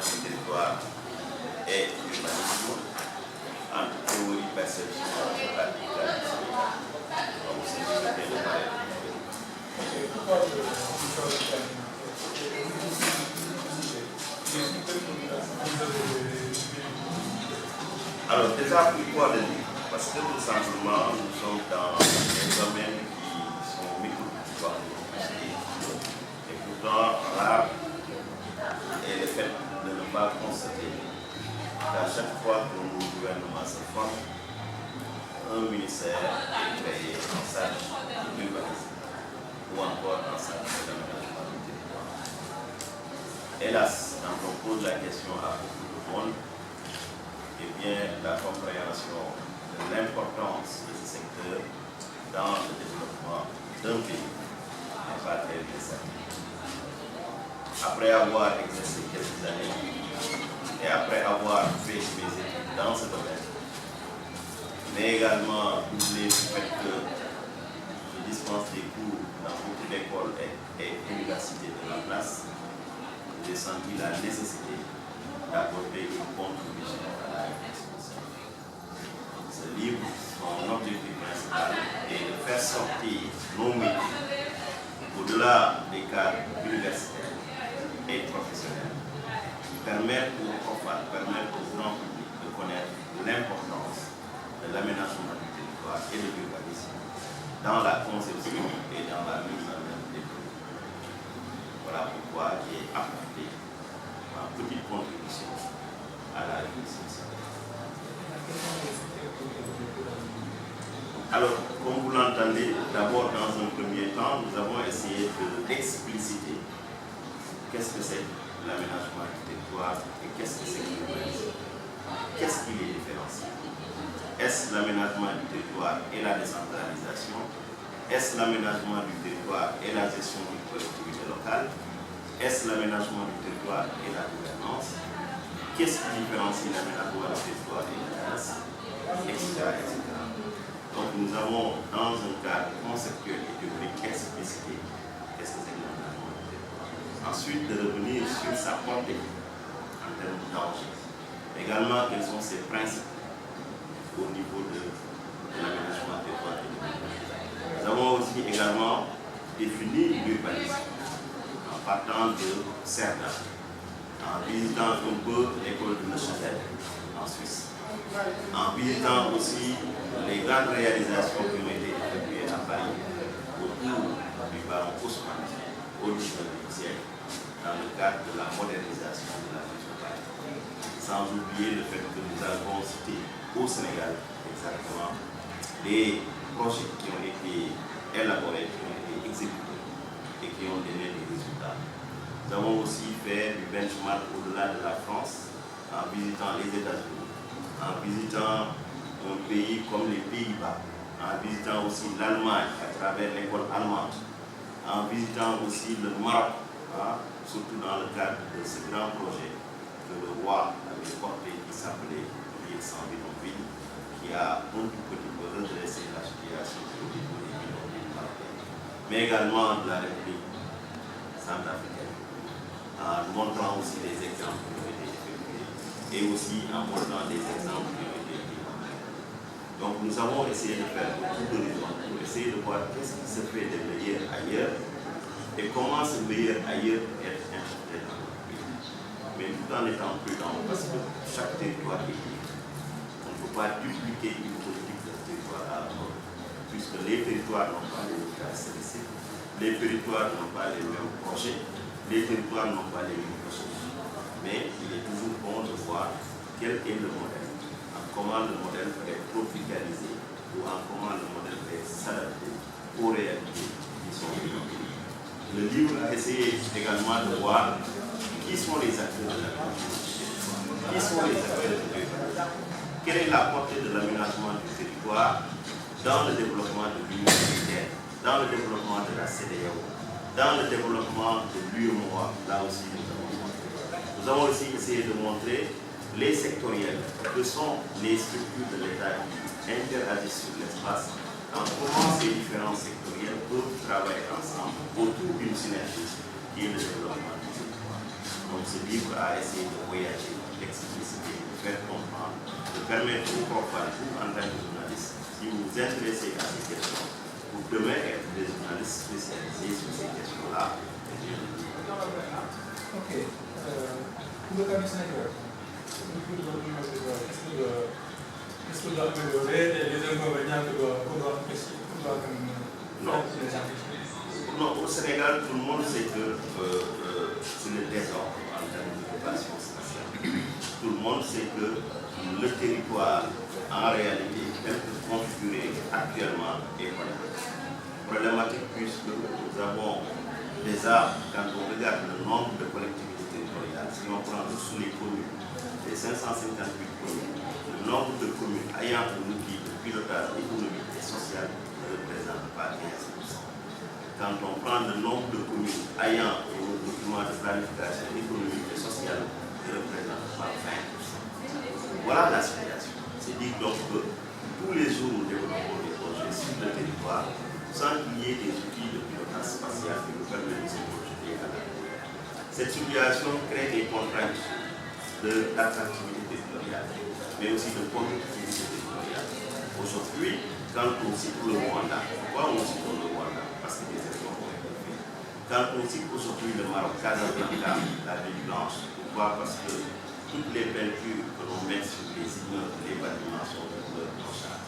du territoire et l'urbanisme, entre théorie, perception et pratique. Donc, c'est le pareil. Alors, déjà, pourquoi le livre? Parce que tout simplement, nous sommes dans des domaines qui sont méconnaissants et pourtant rares, et le fait de ne pas constater qu'à chaque fois que le gouvernement se forme, un ministère est créé en charge de l'urbanisme ou encore en charge de l'aménagement du territoire. Hélas, quand on pose la question à beaucoup de monde, eh bien, la compréhension de l'importance de ce secteur dans le développement d'un pays n'est pas très bien certain. Après avoir exercé quelques années et après avoir fait mes études dans ce domaine, mais également doublé du fait que je dispense des cours dans beaucoup d'écoles et universités de la place, j'ai senti la nécessité d'apporter une contribution à la réflexion. Ce livre, son objectif principal est de faire sortir nos métiers au-delà des cadres universitaires et professionnels, permettre aux profs, permettre au grand public de connaître l'importance de l'aménagement du territoire et de l'urbanisme dans la conception et dans la mise en œuvre des projets. Voilà pourquoi j'ai apporté ma petite contribution à la réflexion. Alors, comme vous l'entendez, d'abord dans un premier temps, nous avons essayé d'expliciter qu'est-ce que c'est l'aménagement du territoire et qu'est-ce que c'est l'urbanisme. Qu'est-ce qui les différencie? Est-ce l'aménagement du territoire et la décentralisation? Est-ce l'aménagement du territoire et la gestion des collectivités locales? Est-ce l'aménagement du territoire et la gouvernance? Qu'est-ce qui différencie l'aménagement du territoire et la gouvernance, etc. Donc nous avons, dans un cadre conceptuel et théorique, explicité qu'est-ce que c'est l'aménagement du territoire. Ensuite, de revenir sur sa portée en termes d'enjeux. Également, quels sont ses principes au niveau de l'aménagement du territoire et de l'urbanisme. Nous avons aussi également défini l'urbanisme en partant de Cerdan, en visitant un peu l'école de Neuchâtel en Suisse, en visitant aussi les grandes réalisations qui ont été effectuées à Paris autour du baron Haussmann au XIXe siècle dans le cadre de la modernisation de la ville de Paris. Sans oublier le fait que nous avons cité au Sénégal exactement les projets qui ont été élaborés, qui ont été exécutés et qui ont donné des résultats. Nous avons aussi fait du benchmark au-delà de la France en visitant les États-Unis, en visitant un pays comme les Pays-Bas, en visitant aussi l'Allemagne à travers l'école allemande, en visitant aussi le Maroc, surtout dans le cadre de ce grand projet que le roi avait porté qui s'appelait Ville sans bidonville, qui a un tout petit peu redressé la situation au niveau des bidonvilles marocains, mais également de la République centrafricaine, en montrant aussi des exemples qui ont été effectués et aussi en montrant des exemples qui ont été implémentés. Donc nous avons essayé de faire le tour d'horizon pour essayer de voir qu'est-ce qui se fait de meilleur ailleurs et comment ce meilleur ailleurs peut être interprété dans notre pays. Mais tout en étant prudent, parce que chaque territoire est unique. On ne peut pas dupliquer une politique de territoire à l'autre, puisque les territoires n'ont pas les mêmes caractéristiques, les territoires n'ont pas les mêmes projets, les territoires n'ont pas les mêmes ressources. Mais il est toujours bon de voir quel est le modèle, en comment le modèle peut être tropicalisé ou en comment le modèle peut s'adapter aux réalités qui sont véhiculées. Le livre a essayé également de voir qui sont les acteurs de l'aménagement du territoire, qui sont les acteurs de l'urbanisme, quelle est la portée de l'aménagement du territoire dans le développement de l'Union européenne, dans le développement de la CEDEAO, dans le développement de l'UEMOA, là aussi nous avons montré. Nous avons aussi essayé de montrer les sectoriels, que sont les structures de l'État qui interagissent sur l'espace, en comment ces différents sectoriels peuvent travailler ensemble autour d'une synergie qui est le développement du territoire. Donc ce livre a essayé de voyager, d'expliciter, de faire comprendre, de permettre aux profils, vous en tant que journaliste, si vous vous intéressez à ces questions, vous devez être des journalistes spécialisés sur ces questions-là. Ok. Pour le cas du Sénégal, est-ce que doit améliorer les inconvénients que doit Non, au Sénégal, tout le monde sait que c'est le désordre en termes d'occupation spatiale. Tout le monde sait que le territoire, en réalité, tel que configuré actuellement, est problématique puisque nous avons déjà, quand on regarde le nombre de collectivités territoriales, si on prend sous les communes, les 558 communes, le nombre de communes ayant un outil de pilotage économique et social ne représente pas 15%. Quand on prend le nombre de communes ayant un document de planification économique et sociale, ne représente pas 20%. Voilà la situation. C'est dire donc que tous les jours nous développons des projets sur le territoire sans qu'il y ait des outils de pilotage spatial qui nous permettent de se projeter à l'avenir. Cette situation crée des contraintes d'attractivité territoriale, mais aussi de productivité territoriale. Aujourd'hui, quand on cite le Rwanda, pourquoi on cite le Rwanda? Parce que des efforts ont été faits. Quand on cite aujourd'hui le Maroc, Casablanca, la ville blanche, pourquoi? Parce que toutes les peintures que l'on met sur les immeubles, les bâtiments sont de couleur blanchâtre.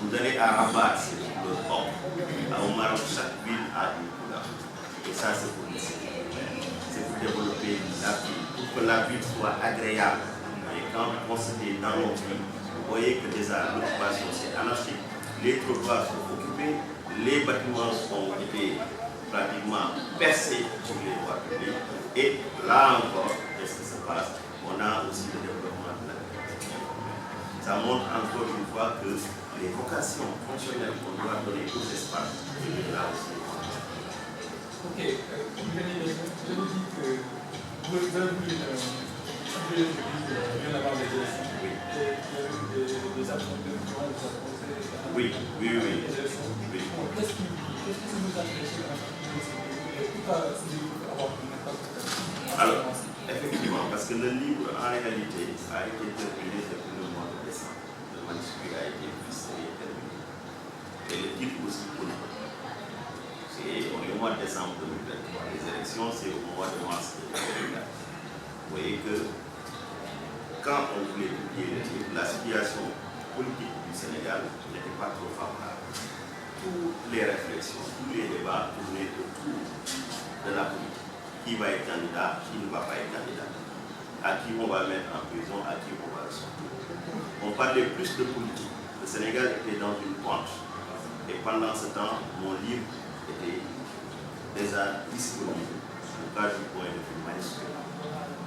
Vous allez à Rabat, c'est de couleur or. Au Maroc, chaque ville a une couleur. Et ça, c'est pour les sécuritaires. C'est pour développer la ville, pour que la ville soit agréable. Et quand vous constatez dans nos villes, vous voyez que déjà l'occupation c'est anarchique, les trottoirs sont occupés, les bâtiments ont été pratiquement percés sur les voies publiques. Et là encore, qu'est-ce qui se passe? On a aussi le développement de l'agriculture. Ça montre encore une fois que les vocations fonctionnelles qu'on doit donner aux espaces, là aussi. Ok, je vous dis que vous avez voulu bien avant les élections. Oui. Des actions de oui. Qu'est-ce qui vous a empêché alors, effectivement, parce que le livre, en réalité, a été terminé depuis le mois de décembre. Le manuscrit a été ficelé et terminé. Et le titre aussi pour nous. C'est au mois de décembre 2023. Les élections, c'est au mois de mars 2024. Vous voyez que quand on voulait publier le livre, la situation politique du Sénégal n'était pas trop favorable. Toutes les réflexions, tous les débats tournaient autour de la politique. Qui va être candidat, qui ne va pas être candidat, à qui on va mettre en prison, à qui on va le sortir. On parlait plus de politique. Le Sénégal était dans une pente. Et pendant ce temps, mon livre était déjà disponible au cas du point de vue manuscrit.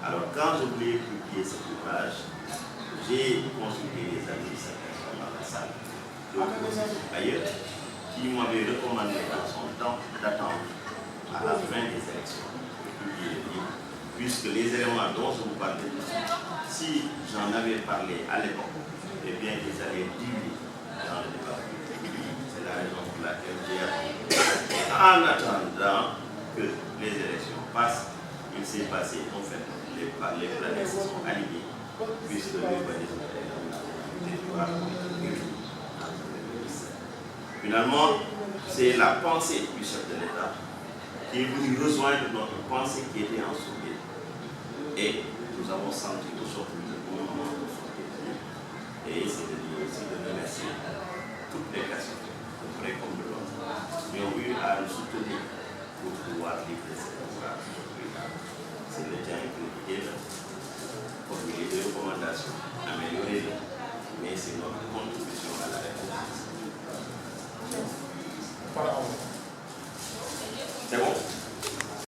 Alors quand je voulais publier cet ouvrage, j'ai consulté les amis de cette personne dans la salle, d'autres aussi ailleurs, qui m'avaient recommandé dans son temps d'attendre à la fin des élections. Puisque les éléments dont je vous parlais, si j'en avais parlé à l'époque, eh bien, ils allaient diluer dans le débat public. C'est la raison pour laquelle j'ai attendu. En attendant que les élections passent, il s'est passé, en fait, les planètes se sont alignées, puisque les urbanisme finalement, c'est la pensée du chef de l'État qui est venu rejoindre notre pensée qui était en sourdine. Et nous avons senti aujourd'hui le bon moment de sortir. Et c'est de dire aussi de remercier toutes les personnes, de près comme de l'autre, qui ont eu à nous soutenir pour pouvoir livrer cet ouvrage. C'est le temps qui est là, formuler des recommandations, améliorer-le, mais c'est notre